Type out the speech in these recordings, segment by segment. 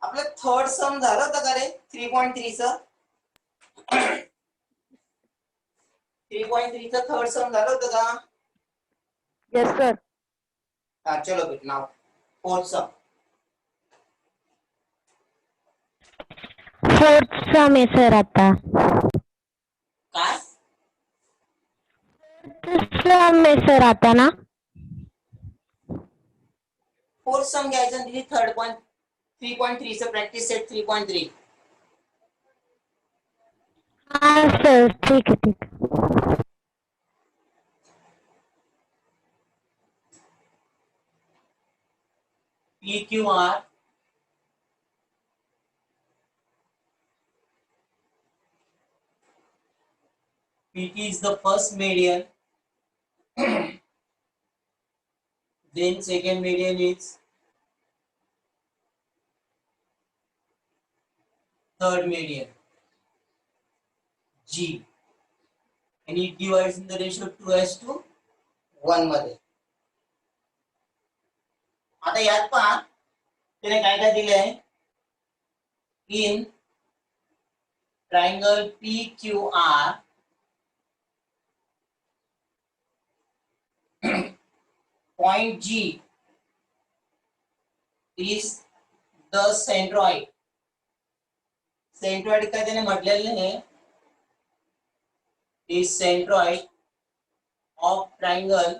आपलं थर्ड सम झालं होतं का रे 3.3 च 3.3 च थर्ड सम झालं होतं का? Yes sir. हा चलो बेट नाव फोर्थ सम. फोर्थ सम आहे सर आता. काय सम आहे सर आता ना. फोर्थ सम घ्यायचं आणि थर्ड पॉईंट 3.3 च प्रॅक्टिस सेट 3.3. हा सर ठीक आहे ठीक आहे. PQR PT is the first median, then second median is third median G, and it divides in the ratio 2:1 मध्ये. आता यात पहा त्याने काय काय दिलंय. In triangle PQR point G is the centroid. Centroid काय त्याने म्हटलेलं आहे. is centroid of triangle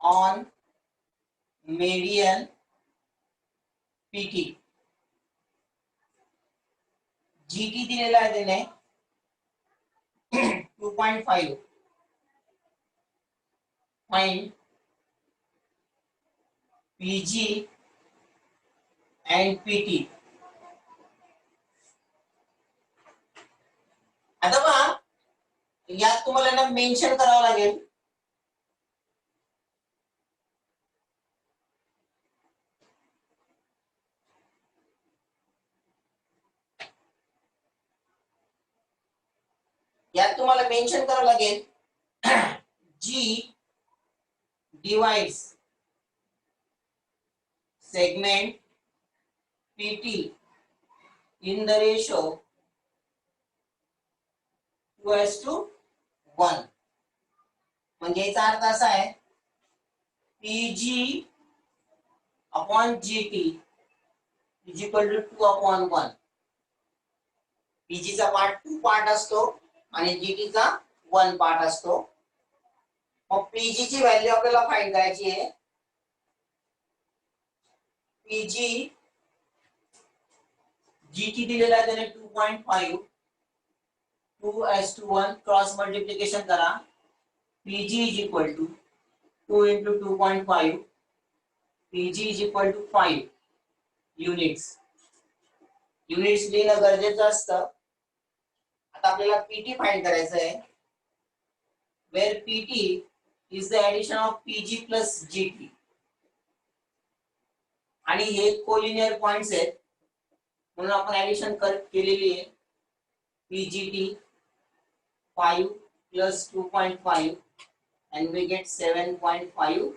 on median PT. GT दिलेला आहे त्याने 2.5. Find PG and PT. आता पहा यात तुम्हाला ना मेन्शन करावं लागेल. यात तुम्हाला मेन्शन करावं लागेल G divides segment PT in the ratio 2:1. म्हणजे याचा अर्थ असा आहे PG upon GT is equal to 2/1. PG चा पार्ट 2 पार्ट असतो आणि GT चा 1 पार्ट असतो. मग PG ची व्हॅल्यू आपल्याला फाइंड करायची आहे. PG GT दिलेला आहे त्याने 2.5. 2:1 क्रॉस मल्टिप्लिकेशन करा. PG is equal to 2 into 2.5. PG is equal to 5 units. Units लिहिणं गरजेचं असतं. आता आपल्याला PT फाइंड करायचं आहे. where PT is the addition of PG plus GT. आणि हे कोलिनियर पॉइंट्स आहेत म्हणून आपण ऍडिशन केलेली आहे. PGT 5 plus 2.5 and we get 7.5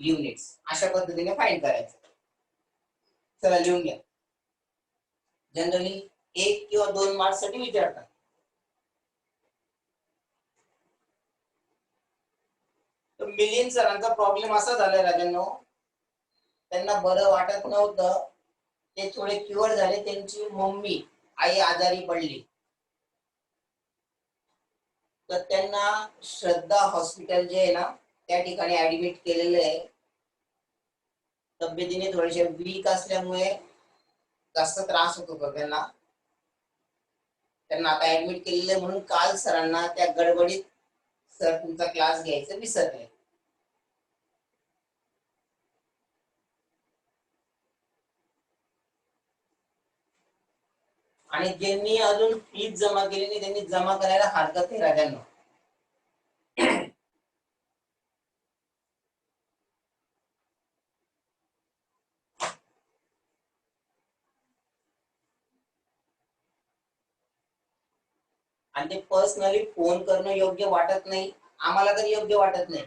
units. अशा पद्धतीने फाइंड करायचं. चला लिहून घ्या. जनरली 1 किंवा 2 मार्क्स साठी विचारतात. तर मिलिंद सरांचा प्रॉब्लेम असा झालाय राजांनो, त्यांना बरं वाटत नव्हतं. ते थोडे क्युअर झाले. त्यांची मम्मी आई आजारी पडली तर त्यांना श्रद्धा हॉस्पिटल जे आहे ना त्या ठिकाणी ऍडमिट केलेलं आहे. तब्येतीने थोडेसे वीक असल्यामुळे जास्त त्रास होत होता त्यांना. आता ऍडमिट केलेलं आहे म्हणून काल सरांना त्या गडबडीत सर तुमचा क्लास घ्यायचं विसरले. आणि ज्यांनी अजून फीज जमा केली नाही त्यांनी जमा करायला हरकत नाही राजांनो. आणि ते पर्सनली फोन करणं योग्य वाटत नाही. आम्हाला तर योग्य वाटत नाही.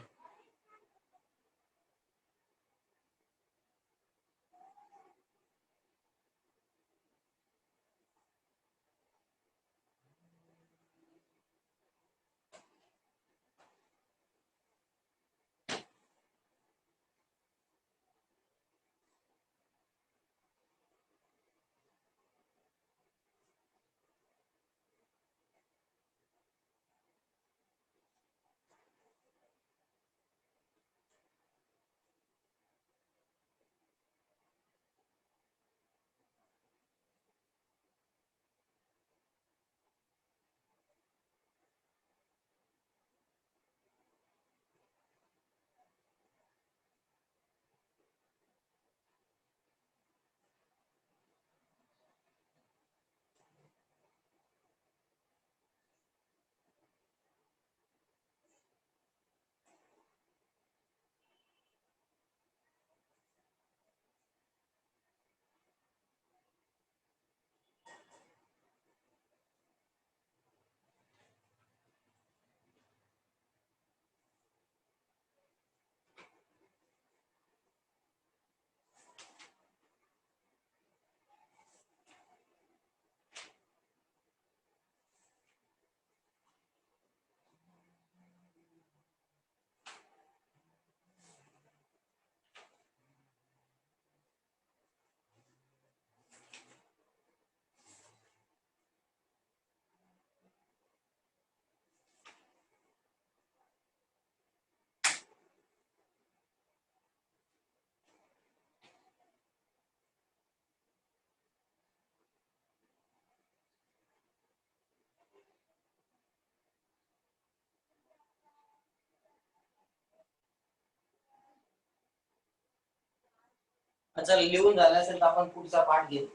अच्छा, लिहून झालं असेल तर आपण पुढचा पाठ घेऊ.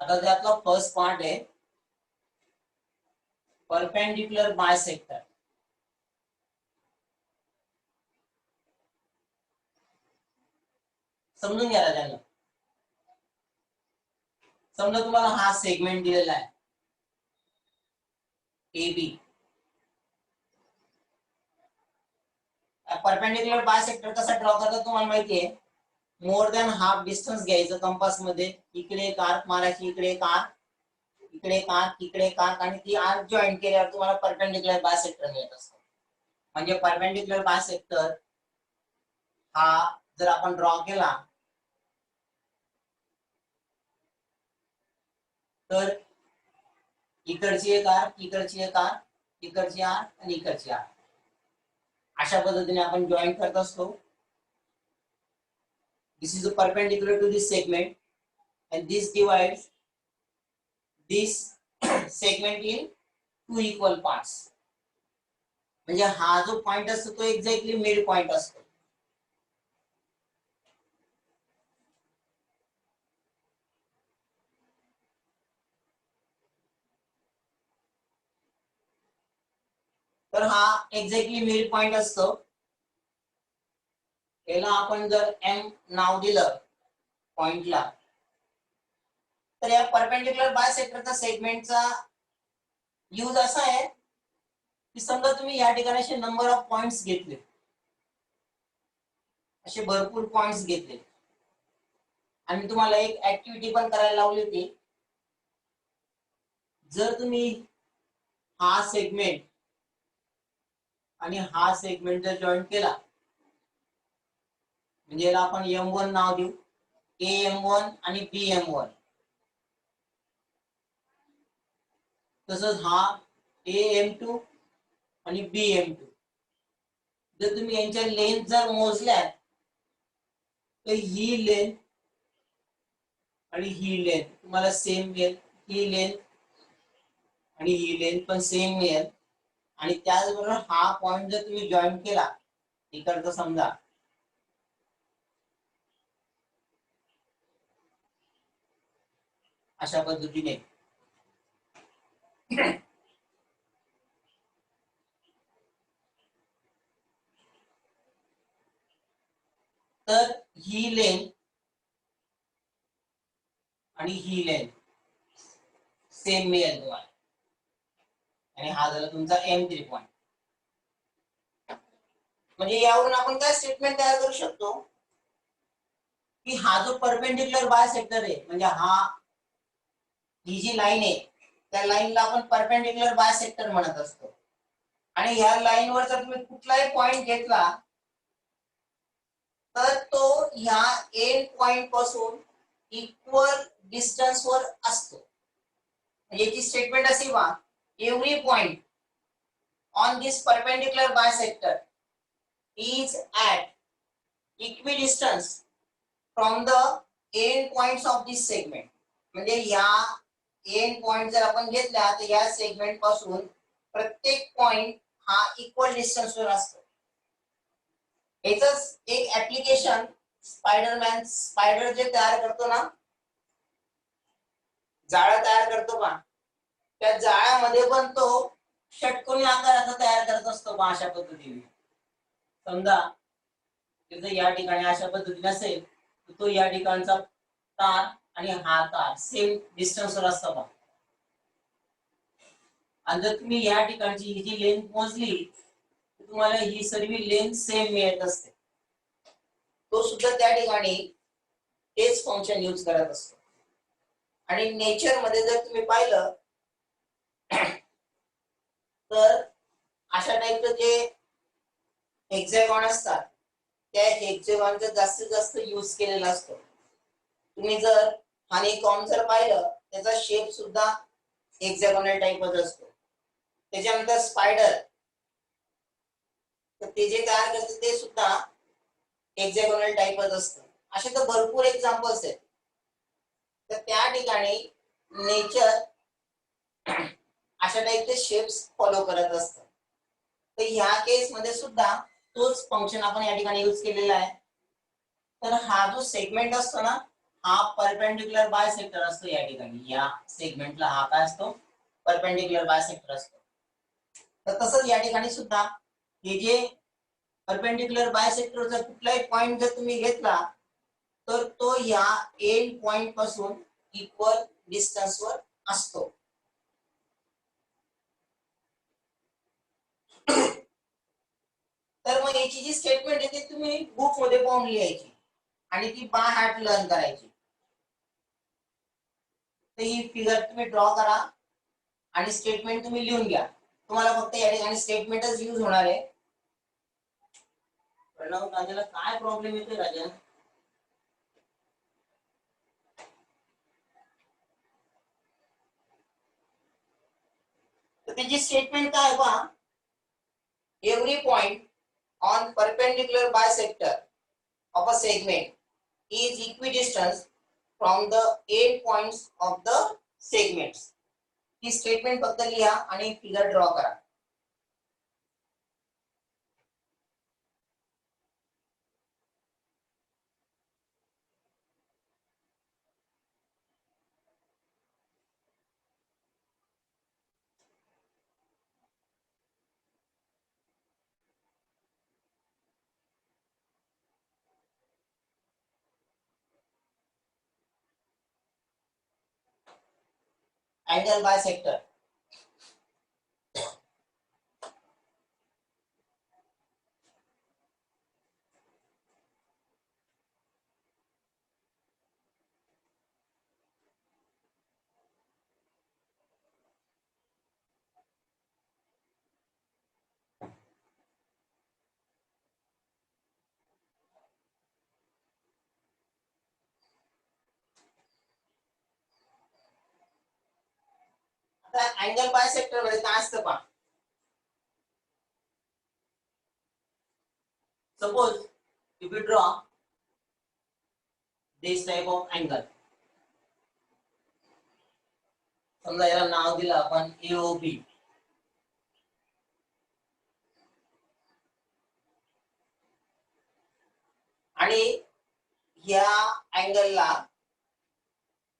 आता त्यातला फर्स्ट पार्ट आहे परपेंडिक्युलर बायसेक्टर. समजून घ्या त्याला. समजा तुम्हाला हा सेगमेंट दिलेला आहे AB. परपेंडिक्युलर बायसेक्टर कसा ड्रॉ करतात तुम्हाला माहिती आहे. मोर दॅन हाफ डिस्टन्स घ्यायचं कंपास मध्ये. इकडे एक आर्क मारायची, इकडे एक आर्क, इकडे एक आर्क, इकडे एक आर्क, आणि ती आर्क जॉईन केल्यावर तुम्हाला परपेंडिक्युलर बायसेक्टर मिळत असतो. म्हणजे परपेंडिक्युलर बायसेक्टर हा जर आपण ड्रॉ केला तर इकडची एक आर्क, इकडची एक आर्क, इकडची आर्क आणि इकडची आर्क, अशा पद्धतीने आपण जॉईन करत असतो. This is perpendicular to this segment and this divides this segment in two equal parts. म्हणजे हा जो पॉइंट असतो तो एक्झॅक्टली मिड पॉइंट असतो. तर हा एक्झॅक्टली मिड पॉइंट असतो. याला आपण जर M नाव दिलं पॉइंटला, तर या परपेंडिक्युलर बायसेक्टरचा सेगमेंटचा यूज असा आहे की समजा तुम्ही या ठिकाणी असे नंबर ऑफ पॉइंट्स घेतले, असे भरपूर पॉइंट्स घेतले, आणि तुम्हाला एक ऍक्टिव्हिटी पण करायला लावली होती. जर तुम्ही हा सेगमेंट आणि हा सेगमेंट जर जॉईन केला, म्हणजे याला आपण M1 नाव देऊ, AM1 आणि BM1. तसंच हा AM2 आणि BM2. जर तुम्ही यांच्या लेंथ जर मोजल्या तर ही लेंथ आणि ही लेंथ तुम्हाला सेम मिळेल. ही लेंथ आणि ही लेंथ पण सेम मिळेल. आणि त्याचबरोबर हा पॉइंट जर तुम्ही जॉईन केला इकडचा समजा, अशा पद्धतीने. तर ही लेन आणि ही लेन सेम मिळेल तुम्हाला, आणि हा झाला तुमचा M3 पॉइंट. म्हणजे यावरून आपण काय स्टेटमेंट तयार करू शकतो की हा जो परपेंडिक्युलर बायसेक्टर आहे, म्हणजे ही जी लाईन आहे त्या लाईनला आपण परपेंडिक्युलर बायसेक्टर म्हणत असतो. आणि ह्या लाईनवर जर तुम्ही कुठलाही पॉइंट घेतला तर तो ह्या एंड पॉइंट पासून इक्वल डिस्टन्स वर असतो. याची स्टेटमेंट अशी वा, every point on this perpendicular bisector is at equidistance from the end points of this segment. म्हणजे या एंड पॉइंट जर आपण घेतला तर या सेगमेंट पासून प्रत्येक पॉइंट हा इक्वल डिस्टन्स वर असतो. याच एक ऍप्लिकेशन स्पायडर जे तयार करतो ना, जाळं तयार करतो का, त्या जाळ्यामध्ये पण तो षटकोनी आकाराचा तयार करत असतो का अशा पद्धतीने. समजा तिथे या ठिकाणी अशा पद्धतीने असेल तर तो या ठिकाणचा तार आणि हा तार सेम डिस्टन्सवर असतो का. आणि जर तुम्ही या ठिकाणची ही जी लेंथ मोजली तर तुम्हाला ही सर्व लेंथ सेम मिळत असते. तो सुद्धा त्या ठिकाणी तेच फंक्शन यूज करत असतो. आणि नेचर मध्ये जर तुम्ही पाहिलं तर अशा टाईपचं जे हेक्सागॉन असतात त्या हेक्सागॉनचा जास्तीत जास्त यूज केलेला असतो. तुम्ही जर हनीकॉम्ब जर पाहिलं त्याचा शेप सुद्धा हेक्सागोनल टाईपच असतो. त्याच्यानंतर स्पायडर, तर ते जे तयार करते ते सुद्धा हेक्सागोनल टाईपच असतं. असे तर भरपूर एक्झाम्पल्स आहेत. तर त्या ठिकाणी नेचर अशा टाईपचे शेप्स फॉलो करत असतं. तर ह्या केस मध्ये सुद्धा तोच फंक्शन आपण या ठिकाणी यूज केलेला आहे. तर हा जो सेगमेंट असतो ना, हा परपेंडिक्युलर बायसेक्टर असतो. या ठिकाणी या सेगमेंटला हा काय असतो, परपेंडिक्युलर बायसेक्टर असतो. तर तसंच या ठिकाणी सुद्धा हे जे परपेंडिक्युलर बायसेक्टरचा कुठलाही पॉइंट जर तुम्ही घेतला तर तो या एंड पॉइंट पासून इक्वल डिस्टन्स वर असतो. तर मग याची जी स्टेटमेंट आहे ती तुम्ही बुक मध्ये पाहून लिहायची आणि ती बाय हार्ट लर्न करायची. तर ही फिगर तुम्ही ड्रॉ करा आणि स्टेटमेंट तुम्ही लिहून घ्या. तुम्हाला फक्त या ठिकाणी स्टेटमेंटच यूज होणार आहे. प्रणव, राजाला काय प्रॉब्लेम येतोय राजा? तर त्याची स्टेटमेंट काय पहा, every point on perpendicular bisector of a segment is equidistant from the end points of the segments. He statement फक्त लिहा आणि फिगर ड्रॉ करा. Angle bisector. आता अँगल बायसेक्टर मध्ये काय असतं पहा. Suppose if we draw this type of angle, समजा याला नाव दिलं आपण AOB. आणि या अँगलला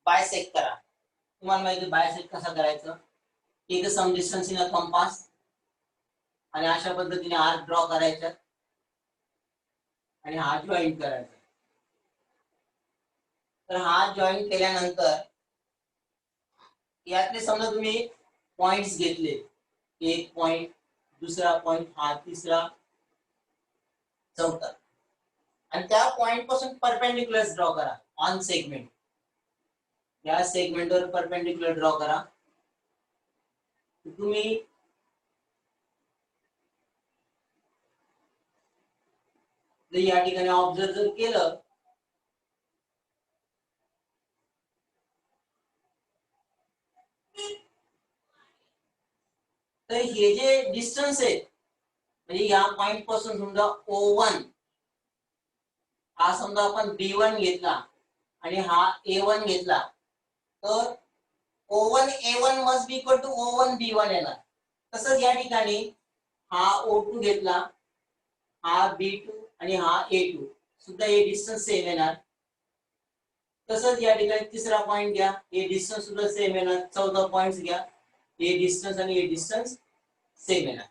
बायसेक्ट करा. तुम्हाला माहिती बायसेक्ट कसा करायचं, एक सम डिस्टन्स इन अ कंपास आणि अशा पद्धतीने आर्क ड्रॉ करायचा आणि हा जॉईन करायचा. तर हा जॉईन केल्यानंतर यातले समजा तुम्ही पॉइंट्स घेतले, एक पॉइंट, दुसरा पॉइंट, हा तिसरा, चौथा, आणि त्या पॉइंट पासून परपेंडिक्युलर ड्रॉ करा ऑन सेगमेंट. या सेगमेंटवर परपेंडिक्युलर ड्रॉ करा. तुम्ही या ठिकाणी ऑब्झर्व जर केलं तर हे जे डिस्टन्स आहे, म्हणजे या पॉइंट पासून समजा O1 हा समजा आपण B1 घेतला आणि हा A1 घेतला, तर O1 A1 must be equal to O1 B1 येणार. तसंच या ठिकाणी हा O2 घेतला, हा B2 आणि हा A2 सुद्धा हे डिस्टन्स सेम येणार. तसंच या ठिकाणी तिसरा पॉइंट घ्या, हे डिस्टन्स सुद्धा सेम येणार. चौथा पॉइंट घ्या, हे डिस्टन्स आणि हे डिस्टन्स सेम येणार.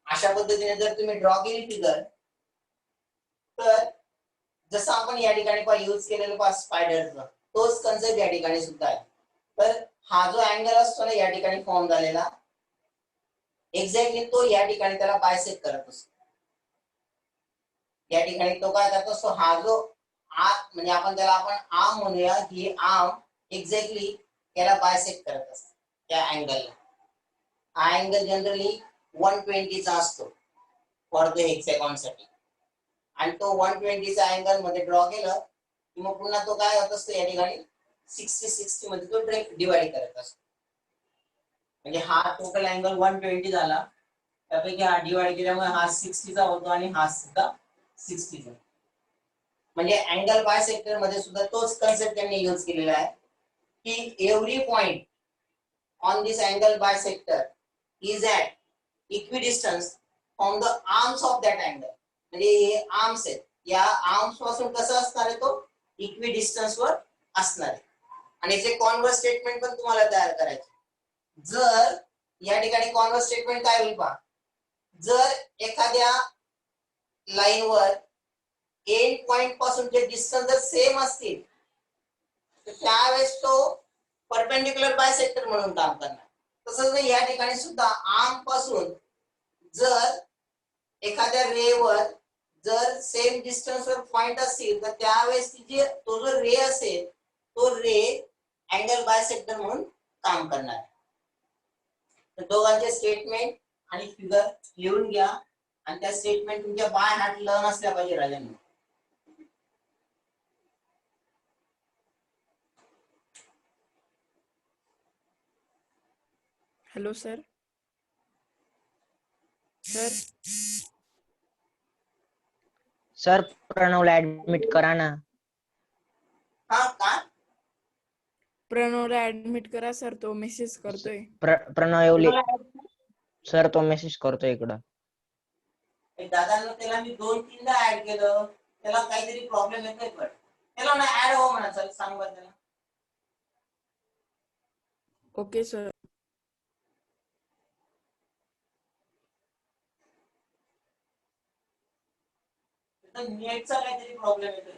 अशा पद्धतीने जर तुम्ही ड्रॉ केली फिगर, तर जसं आपण या ठिकाणी यूज केलेलं स्पायडरचा तोच कन्सेप्ट या ठिकाणी सुद्धा आहे. तर हा जो अँगल असतो ना या ठिकाणी फॉर्म झालेला, एक्झॅक्टली तो या ठिकाणी त्याला बायसेक्ट करत असतो. या ठिकाणी तो काय करत असतो, हा जो आर्म म्हणजे आपण आर्म म्हणूया, ही आर्म एक्झॅक्टली त्याला बायसेक्ट करत असते त्या अँगलला. हा अँगल जनरली 120 चा असतो फॉर द हेक्सागॉन साठी, आणि तो 120 चा अँगल मध्ये ड्रॉ केलं की मग पुन्हा तो काय होत असतो या ठिकाणी 60 मध्ये तो डिवाइड करत असतो. म्हणजे हा टोटल अँगल 120 झाला, त्यापैकी हा डिवाइड केल्यामुळे हा 60 चा होतो आणि हा सुद्धा 60 चा. म्हणजे अँगल बायसेक्टर मध्ये सुद्धा तोच कन्सेप्ट त्यांनी यूज केलेला आहे की every point on this angle bisector is at equidistance from the arms of that angle. म्हणजे हे आर्म्स आहेत, या आर्म्स पासून कसं असणार आहे, तो इक्विडिस्टन्स वर असणार आहे. आणि याचे कॉन्व्हर्स स्टेटमेंट पण तुम्हाला तयार करायचे. जर या ठिकाणी कॉन्व्हर्स स्टेटमेंट काय होईल पहा, जर एखाद्या लाईनवर एंड पॉइंट पासून जे डिस्टन्स जर सेम असतील तर त्यावेळेस तो परपेंडिक्युलर बायसेक्टर म्हणून काम करणार. तसंच या ठिकाणी सुद्धा आर्म पासून जर एखाद्या रेवर जर सेम डिस्टन्स वर पॉइंट असतील तर त्यावेळेस तो जो रे असेल तो रे अँगल बायसेक्टर म्हणून काम करणार. तर दोघांचे स्टेटमेंट आणि फिगर लिहून घ्या आणि त्या स्टेटमेंट तुमच्या बाय हार्ट लर्न असल्या पाहिजे राजांनी. Hello sir. सर सर प्रणवला ऍडमिट करा ना. हा का प्रणवला ऍडमिट करा सर, तो मेसेज करतोय. प्रणव येवले सर, तो मेसेज करतोय इकडं. दादांना त्याला मी 2-3दा ऍड केलं, त्याला काहीतरी प्रॉब्लेम येतोय, पण त्याला ना ऍड हो म्हणा. चल सांग बरं त्याला. Okay sir. नेटचा काहीतरी प्रॉब्लेम येतोय.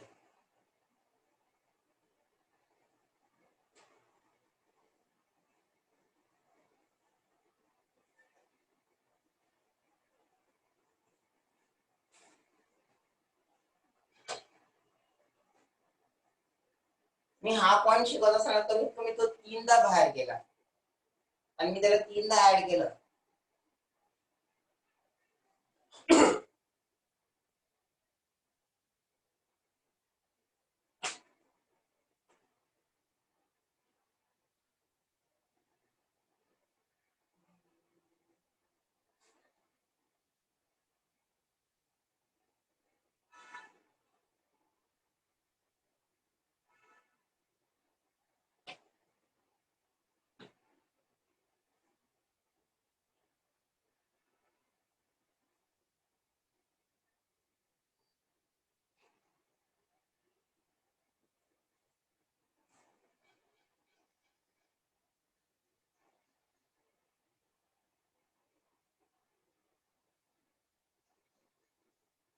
मी हा पॉइंट शिकवत असताना कमीत कमी तो 3दा बाहेर गेला आणि मी त्याला 3दा ऍड केलं.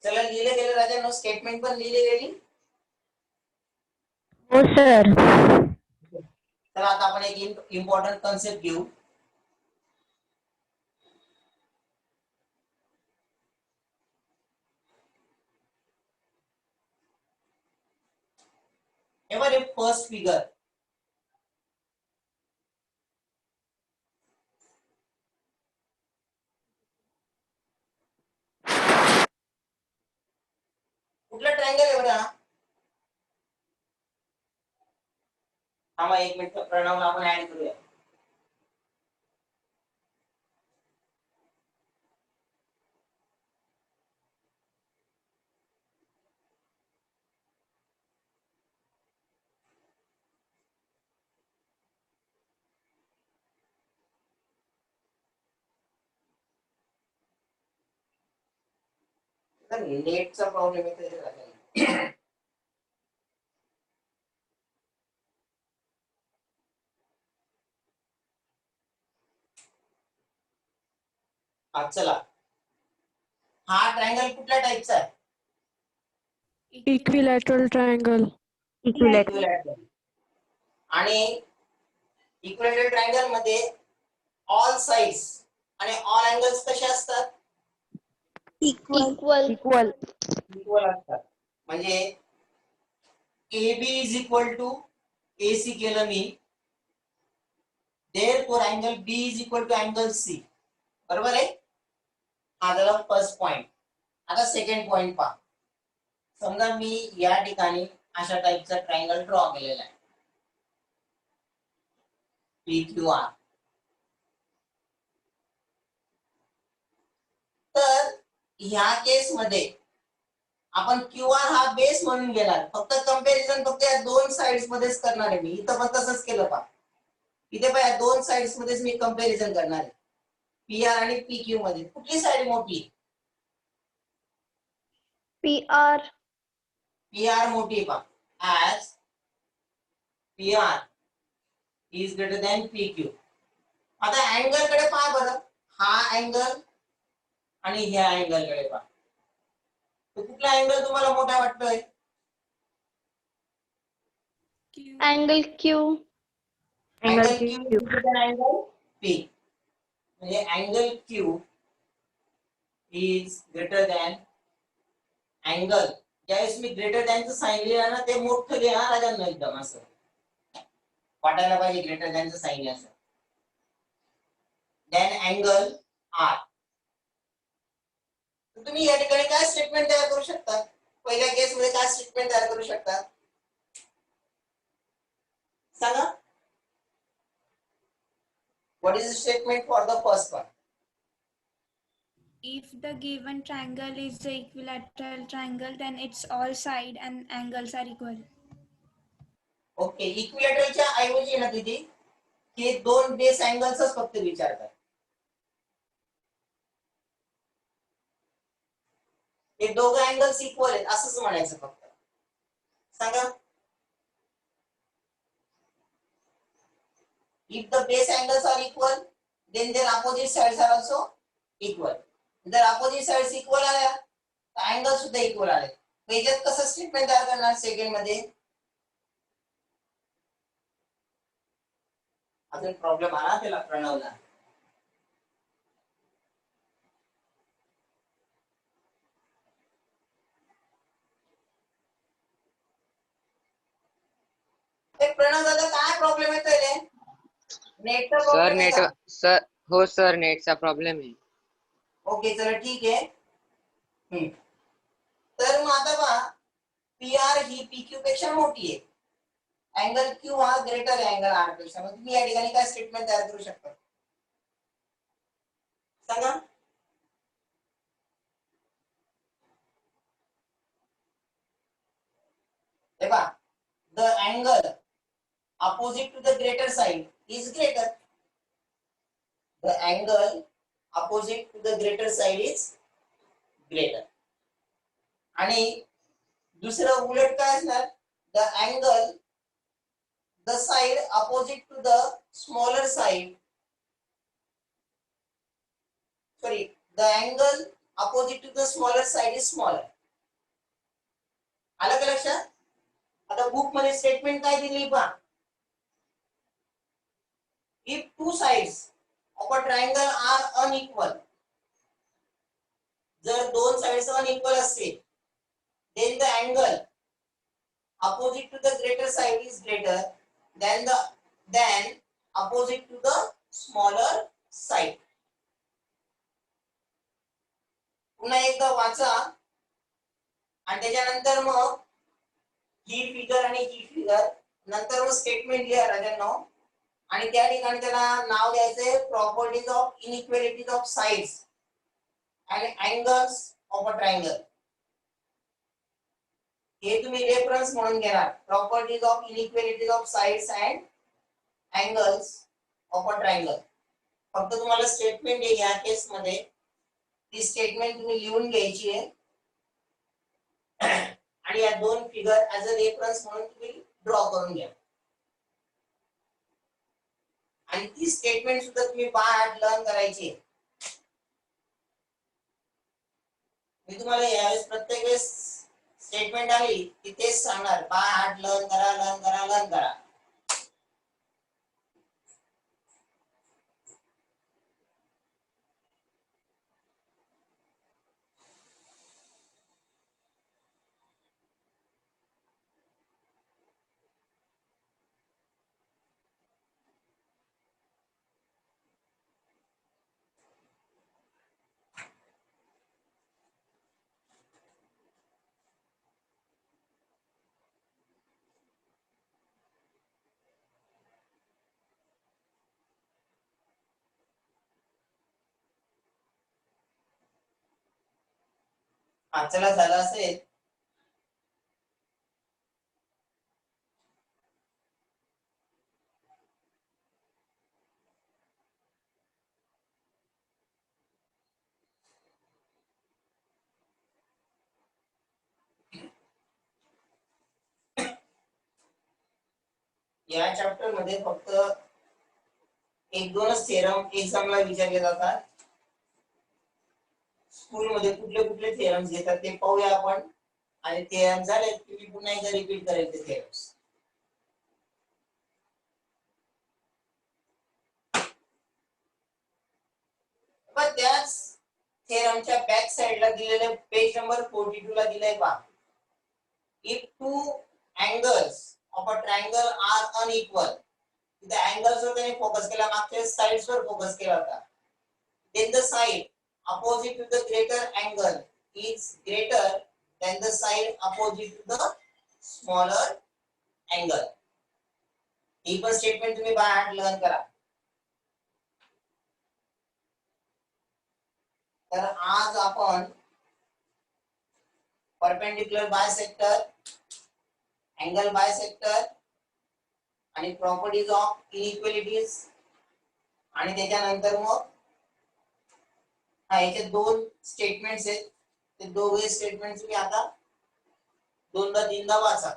चला लिहिले गेले राजांनो, स्टेटमेंट पण लिहिली गेली. हो सर. तर आता आपण एक इम्पॉर्टंट कन्सेप्ट घेऊ. हे फर्स्ट फिगर. कुठला ट्रायंगल आहे बघा. थांबा एक मिनिट, प्रणवला आपण ऍड करूया. नेटचा प्रॉब्लेम येतो. चला, हा ट्रायंगल कुठल्या टाइपचा आहे? Equilateral triangle. इक्विलॅटरल. आणि इक्विलॅटरल ट्रायंगल मध्ये ऑल साइड्स आणि ऑल अँगल्स कसे असतात? इक्वल. इक्वल असतात. म्हणजे AB is equal to AC केलं मी, therefore angle B is equal to angle C. बरोबर आहे. हा झाला फर्स्ट पॉइंट. आता सेकंड पॉइंट पहा. समजा मी या ठिकाणी अशा टाइपचा ट्रायंगल ड्रॉ केलेला आहे, PQR. तर ह्या केस मध्ये आपण QR हा बेस म्हणून घेणार. फक्त कंपॅरिझन फक्त या दोन साइड्स मध्येच करणार आहे मी. इथं पण तसंच केलं पहा. इथे पण या दोन साइड्स मध्येच मी कंपॅरिझन करणार आहे. PR आणि PQ मध्ये कुठली साइड मोठी? PR मोठी पहा. As PR is greater than PQ. आता अँगल कडे पहा बरं. हा अँगल आणि ह्या अँगल कडे पहा. तर कुठला अँगल तुम्हाला मोठा वाटतोय? Angle Q. Angle Q angle P. म्हणजे angle Q is greater than angle. ज्यावेळेस मी ग्रेटर दॅनचं साइन लिहिलं ना, ते मोठं लिहा राजांना, एकदम असं वाटायला पाहिजे ग्रेटर दॅनचं साइन असं. Than angle R. तुम्ही या ठिकाणी काय स्टेटमेंट तयार करू शकता? पहिल्या केस मध्ये काय स्टेटमेंट तयार करू शकता सांगा? What is the statement for the first one? If the given triangle is the equilateral triangle, then its all side and angles are equal. Okay, इक्विलॅटरलच्या ऐवजी ना तिथे हे दोन बेस अँगल्सच फक्त विचारतात. हे दोघं अँगल्स इक्वल आहेत असंच म्हणायचं फक्त. सांगा. If the base angles are equal, then their opposite sides are also equal. जर opposite sides equal आल्या तर अँगल सुद्धा इक्वल आले. याच्यात कसं स्टेटमेंट तयार करणार सेकंड मध्ये? अजून प्रॉब्लेम आला त्याला प्रणवला. प्रणव दादा काय प्रॉब्लेम येतोय रे? नेटचा सर प्रॉब्लेम आहे नेट का? सर हो सर नेटचा प्रॉब्लेम आहे. ओके चला ठीक आहे. तर मग आता पहा, PR ही PQ पेक्षा मोठी आहे. अँगल Q हा ग्रेटर आहे अँगल R पेक्षा. मग तुम्ही या ठिकाणी काय स्टेटमेंट तयार करू शकता सांगा? हे पहा, the angle opposite to the greater side is greater. The angle opposite to the greater side is greater. आणि दुसरं उलट काय असणार? The angle, the side opposite to the smaller side, sorry, the angle opposite to the smaller side is smaller. आलं का लक्षात? आता book मध्ये स्टेटमेंट काय दिली पहा. If two sides of a triangle are unequal, जर दोन साइड्स अनइक्वल असतील, then the angle opposite to the greater side is greater than opposite to the smaller side. पुन्हा एकदा वाचा आणि त्याच्यानंतर मग ही फिगर आणि ही फिगर, नंतर मग स्टेटमेंट लिहा राजांनो. आणि त्या ठिकाणी त्याला नाव द्यायचंय properties of inequalities of sides and angles of a triangle. हे तुम्ही रेफरन्स म्हणून घेणार, properties of inequalities of sides and angles of a triangle. फक्त तुम्हाला स्टेटमेंट आहे या केस मध्ये, ती स्टेटमेंट तुम्ही लिहून घ्यायची आहे आणि या दोन फिगर ऍज अ रेफरन्स म्हणून तुम्ही ड्रॉ करून घ्या. आणि ती स्टेटमेंट सुद्धा तुम्ही बाय हार्ट लर्न करायची. मी तुम्हाला यावेळेस प्रत्येक वेळेस स्टेटमेंट आली की तेच सांगणार, बाय हार्ट लर्न करा, लर्न करा, लर्न करा. चला झालं असेल. या चॅप्टर मध्ये फक्त एक दोनच थेरम एक्झामला विचारले जातात. स्कूल मध्ये कुठले कुठले थेरम्स घेतात ते पाहूया आपण. आणि थेरम झाले की मी पुन्हा एकदा रिपीट करेल ते थेरम्स. पण त्याच थेरमच्या बॅक साइडला दिलेले पेज नंबर 42 ला दिलंय पहा. If two angles of a triangle are unequal, इथे अँगल्स वर त्याने फोकस केला, मागच्या साइड्स वर फोकस केला होता. then the side opposite to the greater angle is greater than the side opposite to the smaller angle. ही पण स्टेटमेंट तुम्ही बाय हार्ट लर्न करा. तर आज आपण परपेंडिक्युलर बायसेक्टर, अँगल बायसेक्टर आणि प्रॉपर्टीज ऑफ इनइक्वालिटीज आणि त्याच्यानंतर मग याचे दोन स्टेटमेंट्स आहेत. ते दोघे स्टेटमेंट तुम्ही आता दोनदा तीनदा वाचा.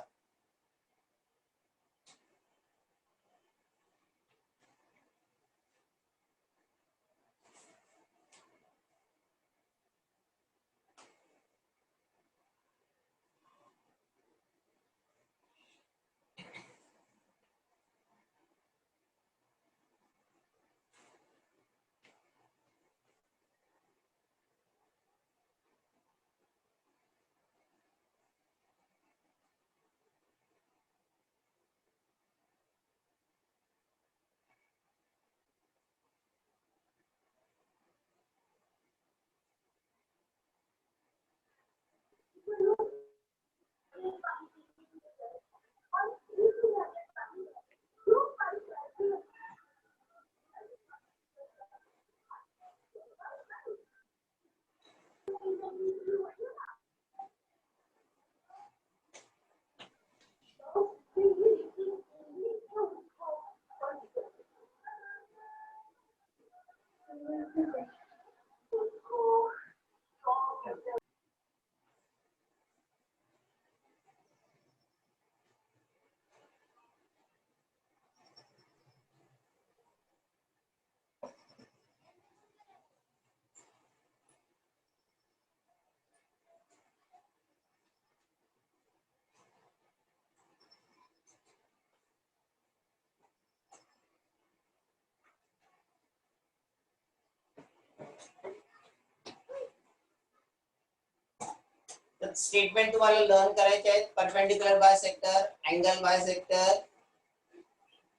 स्टेटमेंट तुम्हाला लर्न करायचे आहेत. परपेंडिक्युलर बायसेक्टर, अँगल बायसेक्टर,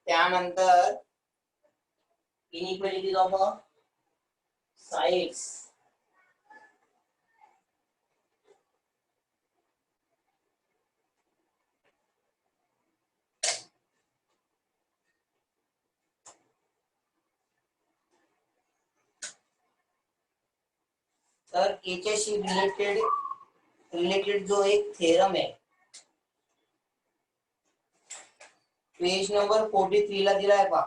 त्यानंतर इनइक्वालिटीज ऑफ साइड्स. तर याच्याशी रिलेटेड जो एक थेरम आहे, पेज नंबर 43 ला दिलाय पहा.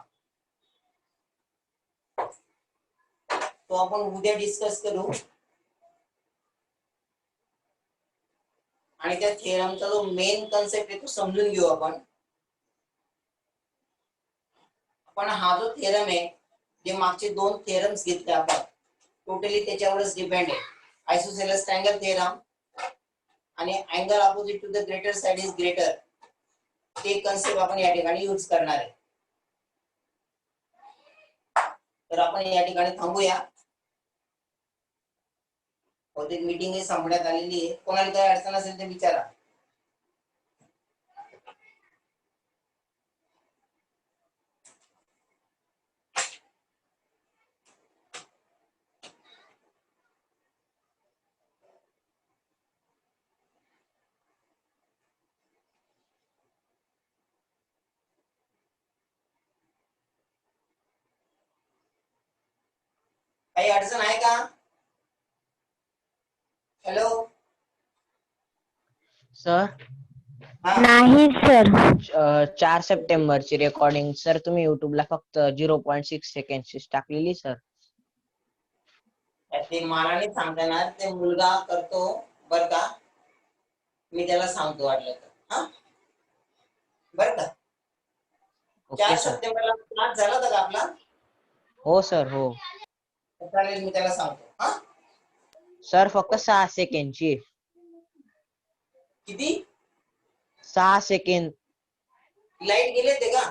तो आपण उद्या डिस्कस करू. आणि त्या थेरमचा जो मेन कन्सेप्ट आहे तो समजून घेऊ आपण. हा जो थेरम आहे, जे मागचे 2 थेरम्स घेतले आपण, टोटली त्याच्यावरच डिपेंड आहे. आयसोसेलेस ट्रायंगल थेरम आणि angle opposite to the greater side is greater, ते कन्सेप्ट आपण या ठिकाणी यूज करणार आहे. तर आपण या ठिकाणी थांबूया. बहुतेक मीटिंग ही संपण्यात आलेली आहे. कोणाला काही अडचण असेल ते विचारा. काही अडचण आहे का? हॅलो सर नाही सर. 4 सप्टेंबरची रेकॉर्डिंग सर तुम्ही युट्यूबला फक्त 0.6 सेकंडची टाकलेली सर. ते मला नाही सांगता येणार, ते मुलगा करतो बर का. मी त्याला सांगतो वाटलं तर. हा बर का. 4 ओके सर. सप्टेंबरला क्लास झाला होता का आपला? हो सर हो. चालेल, मी त्याला सांगतो. हा सर फक्त 6 सेकंडची. किती? 6 सेकंड. लाईट गेले ते का?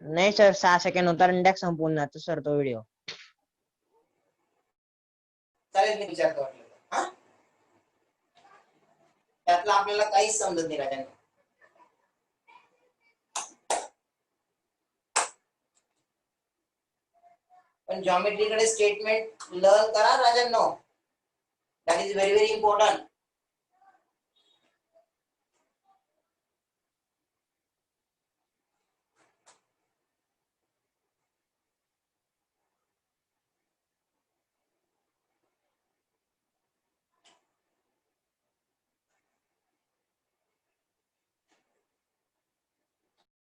नाही सर 6 सेकंड होता इंडेक्स संपून जातो सर तो व्हिडिओ. चालेल, मी विचारतो वाटलं तर. हा त्यातलं आपल्याला काहीच समजत नाही राजांना. पण जॉमेट्रीकडे स्टेटमेंट लर्न करा राजांनो. That is very very important.